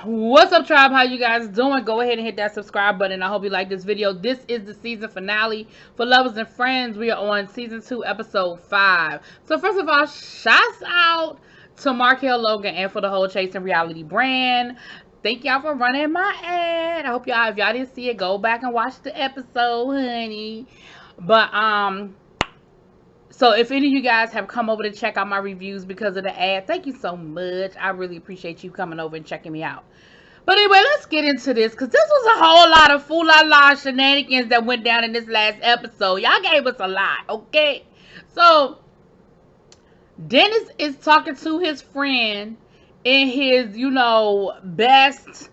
What's up, tribe? How you guys doing? Go ahead and hit that subscribe button. I hope you like this video. This is the season finale for Lovers and Friends. We are on season 2, episode 5. So first of all, shouts out to Markel Logan and for the whole Chasing Reality brand. Thank y'all for running my ad. I hope y'all, if y'all didn't see it, go back and watch the episode, honey. But so if any of you guys have come over to check out my reviews because of the ad, thank you so much. I really appreciate you coming over and checking me out. But anyway, let's get into this, because this was a whole lot of fool-la-la shenanigans that went down in this last episode. Y'all gave us a lot, okay? So, Dennis is talking to his friend in his, best,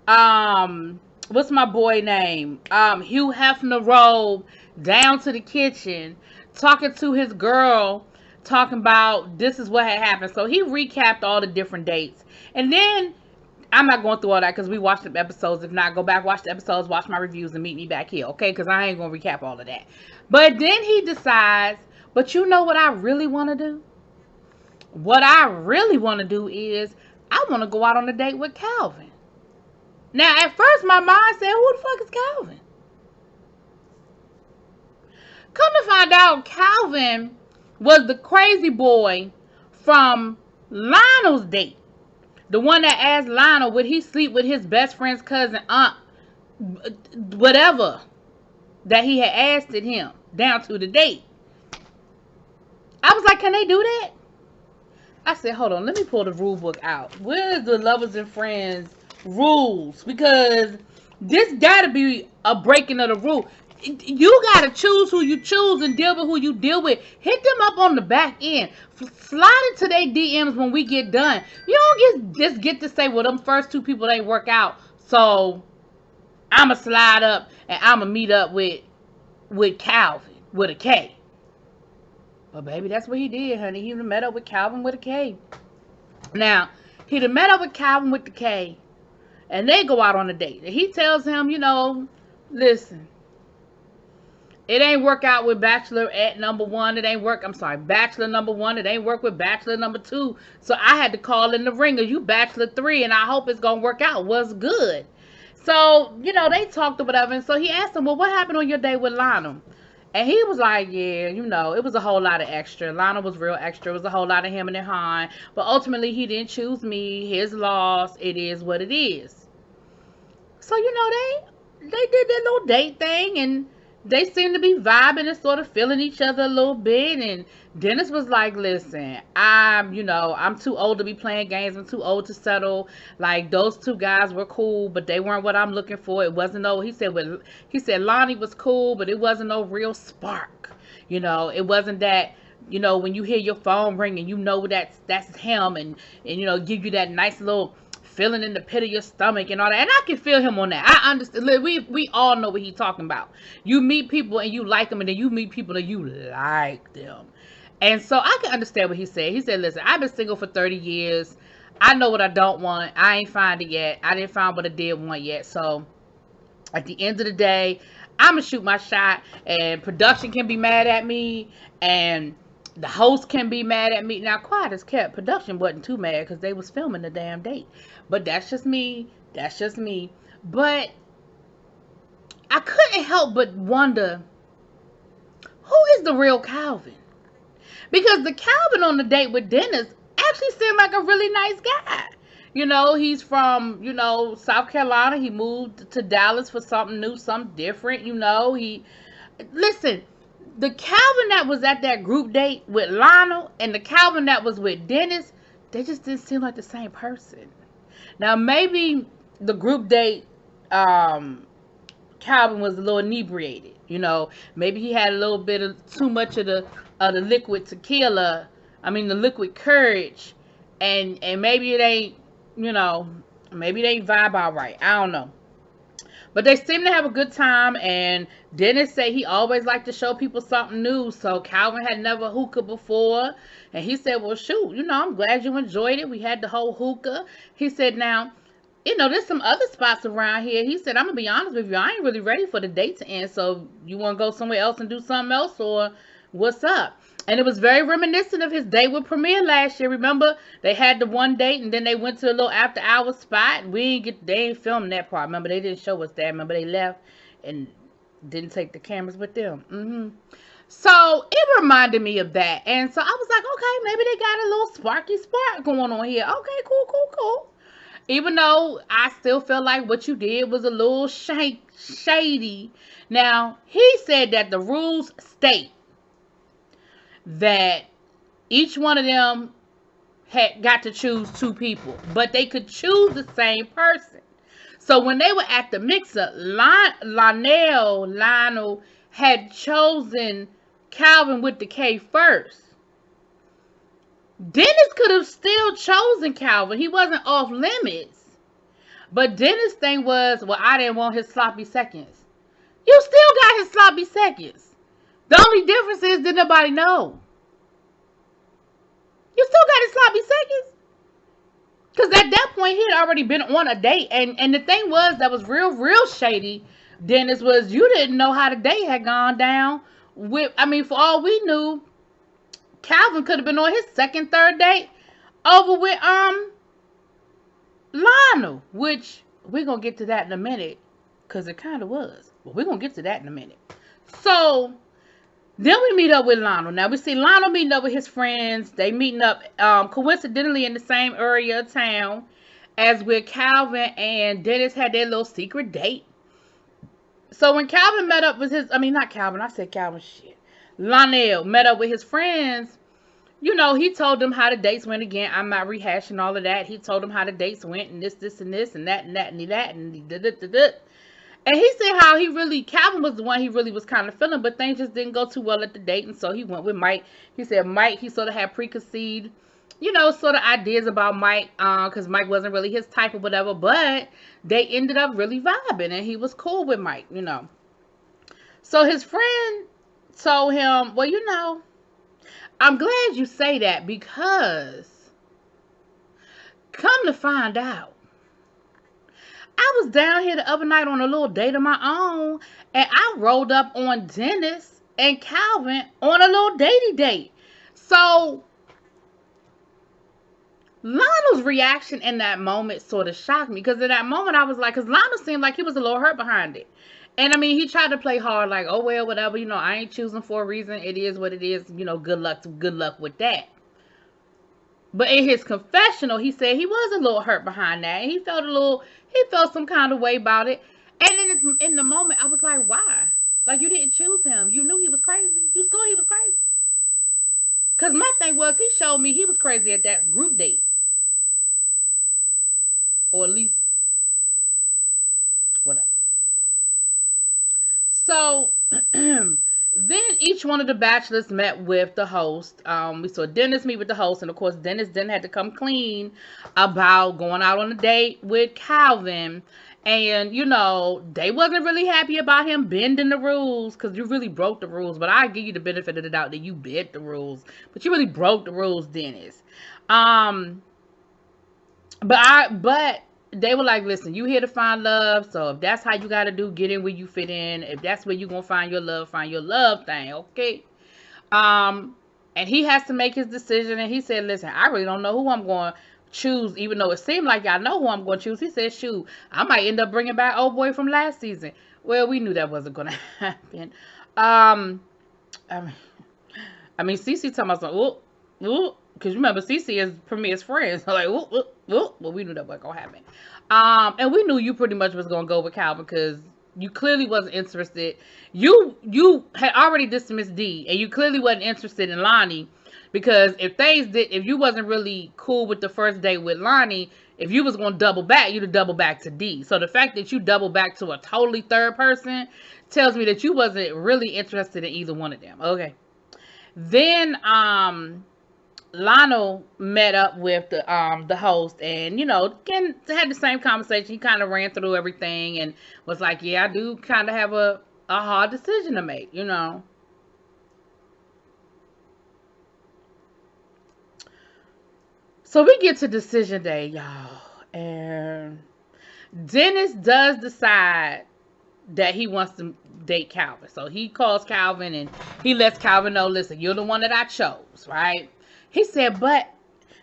what's my boy name? Hugh Hefner robe, down to the kitchen, talking to his girl, talking about this is what had happened. So, he recapped all the different dates. And then I'm not going through all that because we watched the episodes. If not, go back, watch the episodes, watch my reviews, and meet me back here, okay? Because I ain't going to recap all of that. But then he decides, but you know what I really want to do? What I really want to do is I want to go out on a date with Calvin. Now, at first, my mind said, who the fuck is Calvin? Come to find out, Calvin was the crazy boy from Lionel's date. The one that asked Lionel, would he sleep with his best friend's cousin, aunt, whatever, that he had asked him, down to the date. I was like, can they do that? I said, hold on, let me pull the rule book out. Where's the Lovers and Friends rules? Because this got to be a breaking of the rule. You got to choose who you choose and deal with who you deal with. Hit them up on the back end. Slide into their DMs when we get done. You don't just get to say, well, them first two people ain't work out, so I'm going to slide up and I'm going to meet up with Calvin with a K. But baby, that's what he did, honey. He met up with Calvin with a K. Now, he done met up with Calvin with the K, and they go out on a date. And he tells him, listen, it ain't work out with bachelor at number 1. It ain't work. Bachelor number 1. It ain't work with bachelor number 2. So I had to call in the ringer. You bachelor 3, and I hope it's going to work out. What's good? So, they talked or whatever. And so he asked him, well, what happened on your day with Lionel? And he was like, yeah, it was a whole lot of extra. Lionel was real extra. It was a whole lot of him and Han. But ultimately, he didn't choose me. His loss. It is what it is. So, they did their little date thing, and they seem to be vibing and sort of feeling each other a little bit. And Dennis was like, listen, I'm too old to be playing games. I'm too old to settle. Like, those two guys were cool, but they weren't what I'm looking for. It wasn't he said Lonnie was cool, but it wasn't no real spark. It wasn't that, when you hear your phone ring and that's him and give you that nice little feeling in the pit of your stomach and all that. And I can feel him on that. I understand. We all know what he's talking about. You meet people and you like them, and then you meet people and you like them. And so I can understand what he said. He said, listen, I've been single for 30 years. I know what I don't want. I ain't find it yet. I didn't find what I did want yet. So at the end of the day, I'm going to shoot my shot, and production can be mad at me, and the host can be mad at me. Now, quiet as kept, production wasn't too mad because they was filming the damn date. But that's just me. That's just me. But I couldn't help but wonder, who is the real Calvin? Because the Calvin on the date with Dennis actually seemed like a really nice guy. He's from, South Carolina. He moved to Dallas for something new, something different. Listen, the Calvin that was at that group date with Lionel and the Calvin that was with Dennis, they just didn't seem like the same person. Now, maybe the group date, Calvin was a little inebriated. Maybe he had a little bit of too much of the liquid tequila. The liquid courage. And maybe it ain't, maybe they ain't vibe all right. I don't know. But they seem to have a good time, and Dennis said he always liked to show people something new. So Calvin had never hookah before, and he said, well, shoot, I'm glad you enjoyed it. We had the whole hookah. He said, now, there's some other spots around here. He said, I'm going to be honest with you. I ain't really ready for the date to end, so you want to go somewhere else and do something else, or what's up. And it was very reminiscent of his date with Premier last year. Remember, they had the one date and then they went to a little after hours spot. They ain't filmed that part. Remember, they didn't show us that. Remember, they left and didn't take the cameras with them. So it reminded me of that. And so I was like, okay, maybe they got a little sparky spark going on here. Okay, cool. Even though I still felt like what you did was a little shady. Now, he said that the rules state that each one of them had got to choose two people, but they could choose the same person. So when they were at the mix-up, Lionel had chosen Calvin with the K first. Dennis could have still chosen Calvin. He wasn't off limits. But Dennis' thing was, well, I didn't want his sloppy seconds. You still got his sloppy seconds. The only difference is that nobody know. You still got his sloppy seconds. Because at that point, he had already been on a date. And the thing was, that was real shady, Dennis, was you didn't know how the date had gone down. For all we knew, Calvin could have been on his second, third date over with Lionel, which we're going to get to that in a minute, because it kind of was. But we're going to get to that in a minute. So, then we meet up with Lionel. Now, we see Lionel meeting up with his friends. They meeting up coincidentally in the same area of town as with Calvin and Dennis had their little secret date. So, when Calvin met up with Lionel met up with his friends, he told them how the dates went again. I'm not rehashing all of that. He told them how the dates went and this, and this, and that, and that, and that, and da. And he said how Calvin was the one he really was kind of feeling, but things just didn't go too well at the date, and so he went with Mike. He said Mike, he sort of had preconceived, sort of ideas about Mike, because Mike wasn't really his type or whatever, but they ended up really vibing, and he was cool with Mike, So his friend told him, well, I'm glad you say that, because come to find out, I was down here the other night on a little date of my own, and I rolled up on Dennis and Calvin on a little datey date. So, Lionel's reaction in that moment sort of shocked me, because in that moment I was like, because Lionel seemed like he was a little hurt behind it. And I mean, he tried to play hard, like, oh, well, whatever, I ain't choosing for a reason. It is what it is, good luck with that. But in his confessional, he said he was a little hurt behind that. And he felt some kind of way about it. And then in the moment, I was like, why? Like, you didn't choose him. You knew he was crazy. You saw he was crazy. Because my thing was, he showed me he was crazy at that group date. Or at least, whatever. So, then each one of the bachelors met with the host. We saw Dennis meet with the host, and of course, Dennis then had to come clean about going out on a date with Calvin. And, they wasn't really happy about him bending the rules, because you really broke the rules. But I give you the benefit of the doubt that you bent the rules. But you really broke the rules, Dennis. But they were like, listen, you here to find love, so if that's how you gotta do, get in where you fit in. If that's where you gonna find your love thing, okay? And he has to make his decision, and he said, listen, I really don't know who I'm going to choose, even though it seemed like y'all know who I'm going to choose. He said, shoot, I might end up bringing back old boy from last season. Well, we knew that wasn't gonna happen. I mean, Cece talking about some, because remember, Cece is Premier's friend. So like, well, we knew that wasn't going to happen. And we knew you pretty much was going to go with Calvin, because you clearly wasn't interested. You had already dismissed D, and you clearly wasn't interested in Lonnie, because if you wasn't really cool with the first date with Lonnie, if you was going to double back, you'd have doubled back to D. So the fact that you double back to a totally third person tells me that you wasn't really interested in either one of them. Okay. Then, Lionel met up with the host, and again had the same conversation. He kind of ran through everything and was like, yeah, I do kind of have a hard decision to make, So we get to decision day, y'all, and Dennis does decide that he wants to date Calvin. So he calls Calvin and he lets Calvin know, listen, you're the one that I chose, right? He said, but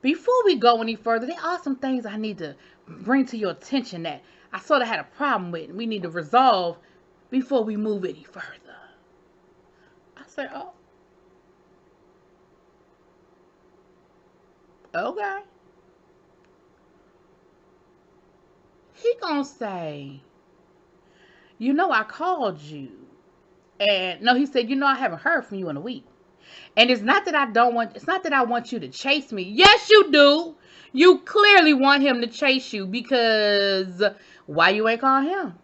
before we go any further, there are some things I need to bring to your attention that I sort of had a problem with and we need to resolve before we move any further. I said, oh, okay. He gonna say, you know, I called you. And no, he said, you know, I haven't heard from you in a week. And it's not that I want you to chase me. Yes, you do. You clearly want him to chase you because why you ain't call him?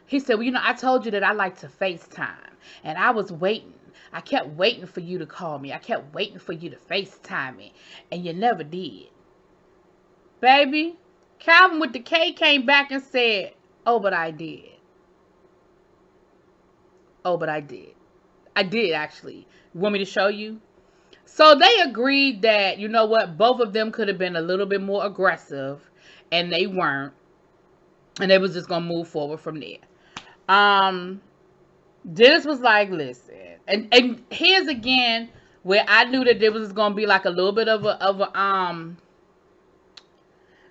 He said, well, you know, I told you that I like to FaceTime. And I was waiting. I kept waiting for you to call me. I kept waiting for you to FaceTime me. And you never did. Baby, Calvin with the K came back and said, oh, but I did. Oh, but I did. I did, actually. You want me to show you? So they agreed that, you know what, both of them could have been a little bit more aggressive, and they weren't. And they was just going to move forward from there. Dennis was like, listen. And here's again where I knew that there was going to be like a little bit of a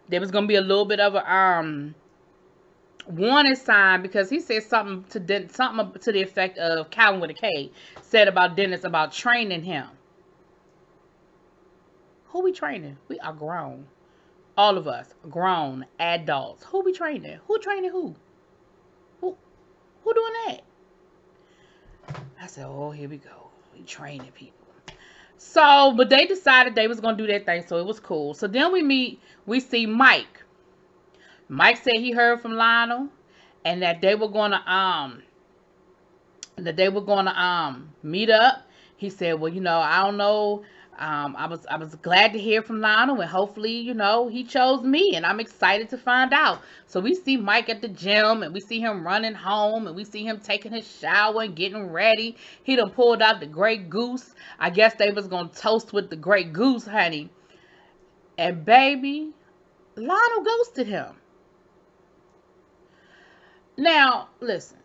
there was going to be a little bit of a warning sign, because he said something to the effect of Calvin with a K said about Dennis about training him. Who we training? We are grown. All of us grown adults. Who we training? Who training who? Who doing that? I said, oh, here we go. We training people. So, but they decided they was gonna do their thing, so it was cool. So then we see Mike. Mike said he heard from Lionel and that they were gonna meet up. He said, well, you know, I don't know. I was glad to hear from Lionel, and hopefully, you know, he chose me, and I'm excited to find out. So we see Mike at the gym, and we see him running home, and we see him taking his shower and getting ready. He done pulled out the Grey Goose. I guess they was gonna toast with the Grey Goose, honey. And baby, Lionel ghosted him. Now, listen,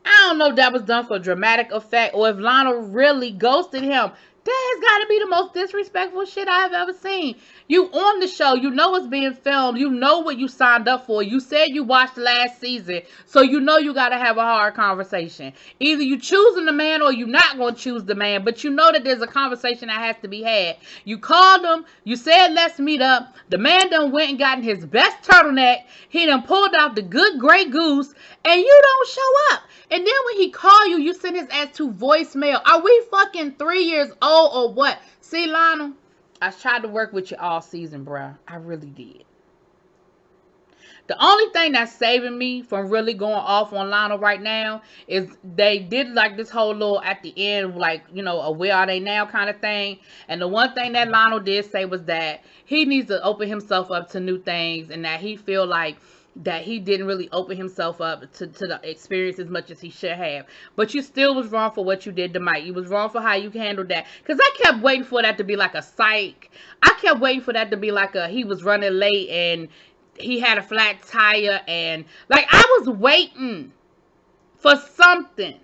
I don't know if that was done for dramatic effect or if Lionel really ghosted him. That has got to be the most disrespectful shit I have ever seen. You on the show. You know it's being filmed. You know what you signed up for. You said you watched last season. So you know you got to have a hard conversation. Either you choosing the man or you not going to choose the man. But you know that there's a conversation that has to be had. You called him. You said let's meet up. The man done went and gotten his best turtleneck. He done pulled out the good Grey Goose. And you don't show up. And then when he call you, you send his ass to voicemail. Are we fucking 3 years old or what? See, Lionel, I tried to work with you all season, bruh. I really did. The only thing that's saving me from really going off on Lionel right now is they did like this whole little at the end, like, you know, a where are they now kind of thing. And the one thing that Lionel did say was that he needs to open himself up to new things, and that he feel like that he didn't really open himself up to the experience as much as he should have. But you still was wrong for what you did to Mike. You was wrong for how you handled that. Because I kept waiting for that to be like a psych. I kept waiting for that to be like a he was running late and he had a flat tire. And like I was waiting for something.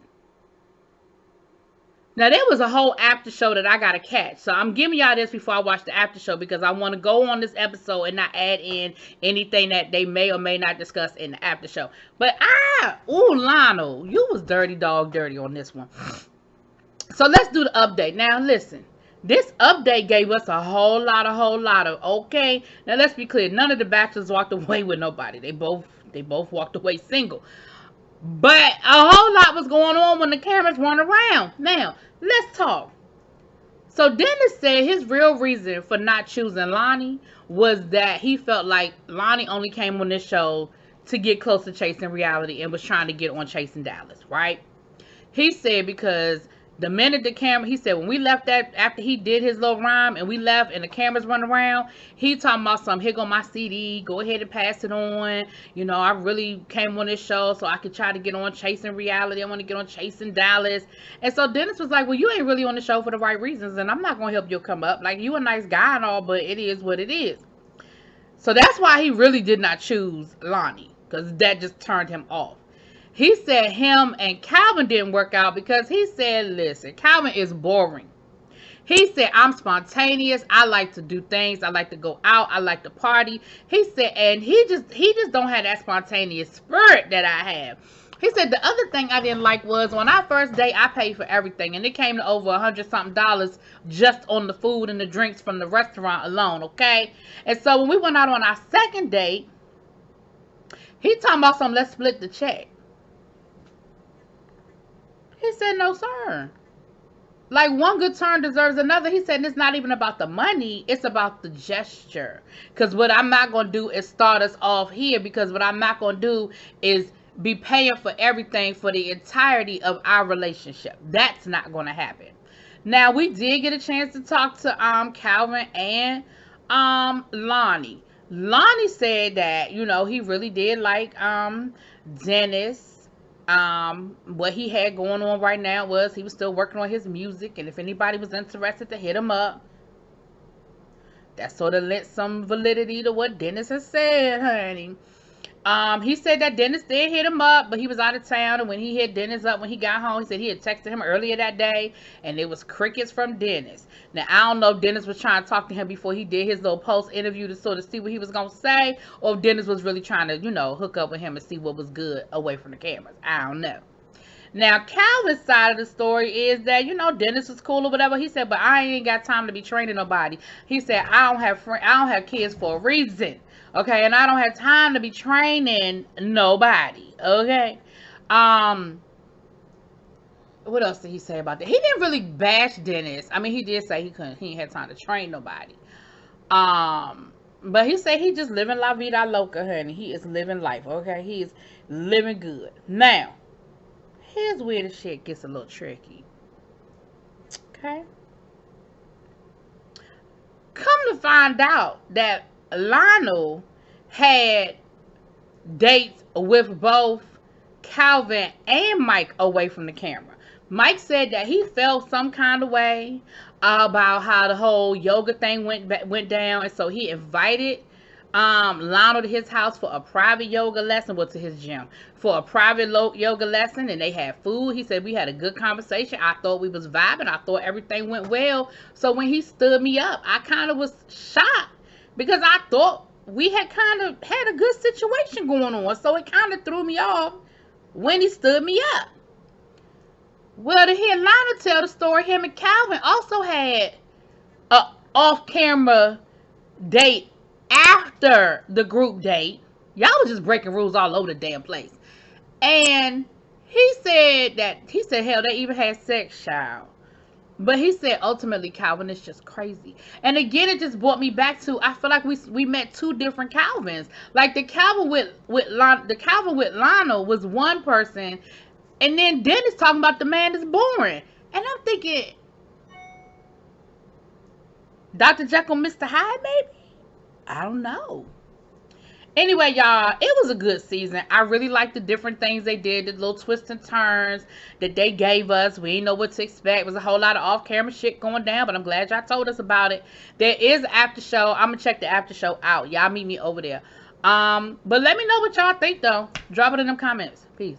Now, there was a whole after show that I got to catch. So, I'm giving y'all this before I watch the after show because I want to go on this episode and not add in anything that they may or may not discuss in the after show. But, Lionel, you was dirty dog dirty on this one. So, let's do the update. Now, listen. This update gave us a whole lot of, okay. Now, let's be clear. None of the bachelors walked away with nobody. They both walked away single. But a whole lot was going on when the cameras weren't around. Now, let's talk. So Dennis said his real reason for not choosing Lonnie was that he felt like Lonnie only came on this show to get close to Chasing Reality and was trying to get on Chasing Dallas, right? He said because the minute the camera, he said when we left that, after he did his little rhyme and we left and the cameras run around, he talking about something, here go my CD, go ahead and pass it on. You know, I really came on this show so I could try to get on Chasing Reality. I want to get on Chasing Dallas. And so Dennis was like, well, you ain't really on the show for the right reasons and I'm not going to help you come up. Like, you a nice guy and all, but it is what it is. So that's why he really did not choose Lonnie, because that just turned him off. He said him and Calvin didn't work out because he said, listen, Calvin is boring. He said, I'm spontaneous. I like to do things. I like to go out. I like to party. He said, and he just don't have that spontaneous spirit that I have. He said the other thing I didn't like was on our first date, I paid for everything, and it came to over $100-something just on the food and the drinks from the restaurant alone, okay? And so when we went out on our second date, he talking about something, let's split the check. He said, no, sir. Like, one good turn deserves another. He said it's not even about the money, it's about the gesture. Because what I'm not going to do is start us off here, because what I'm not going to do is be paying for everything for the entirety of our relationship. That's not going to happen. Now, we did get a chance to talk to Calvin and Lonnie. Lonnie said that, you know, he really did like Dennis. What he had going on right now was he was still working on his music, and if anybody was interested to hit him up. That sort of lent some validity to what Dennis has said, honey. He said that Dennis did hit him up, but he was out of town, and when he hit Dennis up when he got home, he said he had texted him earlier that day, and it was crickets from Dennis. Now, I don't know if Dennis was trying to talk to him before he did his little post interview to sort of see what he was going to say, or if Dennis was really trying to, you know, hook up with him and see what was good away from the cameras. I don't know. Now, Calvin's side of the story is that, you know, Dennis was cool or whatever. He said, but I ain't got time to be training nobody. He said, I don't have kids for a reason. Okay, and I don't have time to be training nobody. Okay. What else did he say about that? He didn't really bash Dennis. I mean, he did say he ain't had time to train nobody. But he said he just living la vida loca, honey. He is living life, okay? He is living good. Now, here's where the shit gets a little tricky. Okay? Come to find out that Lionel had dates with both Calvin and Mike away from the camera. Mike said that he felt some kind of way about how the whole yoga thing went down, and so he invited Lionel to his house for a private yoga lesson, well, to his gym, for a private yoga lesson, and they had food. He said we had a good conversation. I thought we was vibing. I thought everything went well. So when he stood me up, I kind of was shocked, because I thought we had kind of had a good situation going on. So it kind of threw me off when he stood me up. Well, to hear Lionel tell the story, him and Calvin also had a off-camera date after the group date. Y'all was just breaking rules all over the damn place. And he said, hell, they even had sex, child. But he said ultimately Calvin is just crazy. And again, it just brought me back to, I feel like we met two different Calvins. Like the Calvin with Lionel was one person, and then Dennis talking about the man is boring. And I'm thinking, Dr. Jekyll, Mr. Hyde, maybe? I don't know. Anyway, y'all, it was a good season. I really liked the different things they did, the little twists and turns that they gave us. We didn't know what to expect. It was a whole lot of off-camera shit going down, but I'm glad y'all told us about it. There is an after show. I'm going to check the after show out. Y'all meet me over there. But let me know what y'all think, though. Drop it in them comments. Peace.